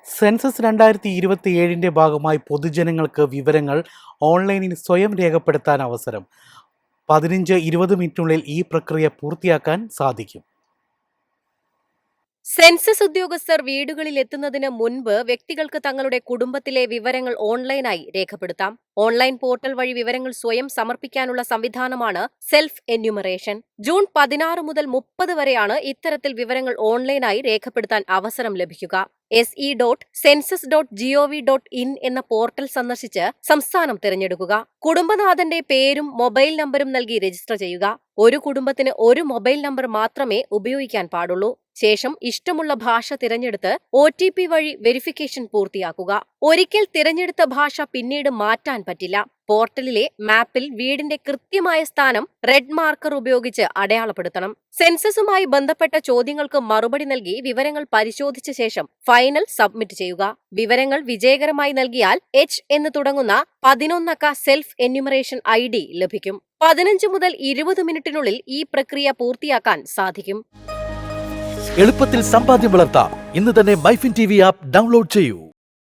Census 2027 ഭാഗമായി പൊതുജനങ്ങൾക്ക് വിവരങ്ങൾ ഓൺലൈനിൽ സ്വയം രേഖപ്പെടുത്താൻ അവസരം. 15-20 മിനിറ്റിനുള്ളിൽ ഈ പ്രക്രിയ പൂർത്തിയാക്കാൻ സാധിക്കും. സെൻസസ് ഉദ്യോഗസ്ഥർ വീടുകളിൽ എത്തുന്നതിന് മുൻപ് വ്യക്തികൾക്ക് തങ്ങളുടെ കുടുംബത്തിലെ വിവരങ്ങൾ ഓൺലൈനായി രേഖപ്പെടുത്താം. ഓൺലൈൻ പോർട്ടൽ വഴി വിവരങ്ങൾ സ്വയം സമർപ്പിക്കാനുള്ള സംവിധാനമാണ് സെൽഫ് എന്യൂമറേഷൻ. ജൂൺ 16 മുതൽ 30 വരെയാണ് ഇത്തരത്തിൽ വിവരങ്ങൾ ഓൺലൈനായി രേഖപ്പെടുത്താൻ അവസരം ലഭിക്കുക. se.census.gov.in എന്ന പോർട്ടൽ സന്ദർശിച്ച് സംസ്ഥാനം തിരഞ്ഞെടുക്കുക. കുടുംബനാഥന്റെ പേരും മൊബൈൽ നമ്പരും നൽകി രജിസ്റ്റർ ചെയ്യുക. ഒരു കുടുംബത്തിന് ഒരു മൊബൈൽ നമ്പർ മാത്രമേ ഉപയോഗിക്കാൻ പാടുള്ളൂ. ശേഷം ഇഷ്ടമുള്ള ഭാഷ തിരഞ്ഞെടുത്ത് OTP വഴി വെരിഫിക്കേഷൻ പൂർത്തിയാക്കുക. ഒരിക്കൽ തിരഞ്ഞെടുത്ത ഭാഷ പിന്നീട് മാറ്റാൻ പറ്റില്ല. പോർട്ടലിലെ മാപ്പിൽ വീടിന്റെ കൃത്യമായ സ്ഥാനം റെഡ് മാർക്കർ ഉപയോഗിച്ച് അടയാളപ്പെടുത്തണം. സെൻസസുമായി ബന്ധപ്പെട്ട ചോദ്യങ്ങൾക്ക് മറുപടി നൽകി വിവരങ്ങൾ പരിശോധിച്ച ശേഷം ഫൈനൽ സബ്മിറ്റ് ചെയ്യുക. വിവരങ്ങൾ വിജയകരമായി നൽകിയാൽ H എന്ന് തുടങ്ങുന്ന 11 അക്ക സെൽഫ് എന്യൂമറേഷൻ ID ലഭിക്കും. 15 മുതൽ 20 മിനിറ്റിനുള്ളിൽ ഈ പ്രക്രിയ പൂർത്തിയാക്കാൻ സാധിക്കും. എളുപ്പത്തിൽ സമ്പാദ്യം വളർത്താം. ഇന്ന് തന്നെ മൈഫിൻ TV ആപ്പ് ഡൗൺലോഡ് ചെയ്യൂ.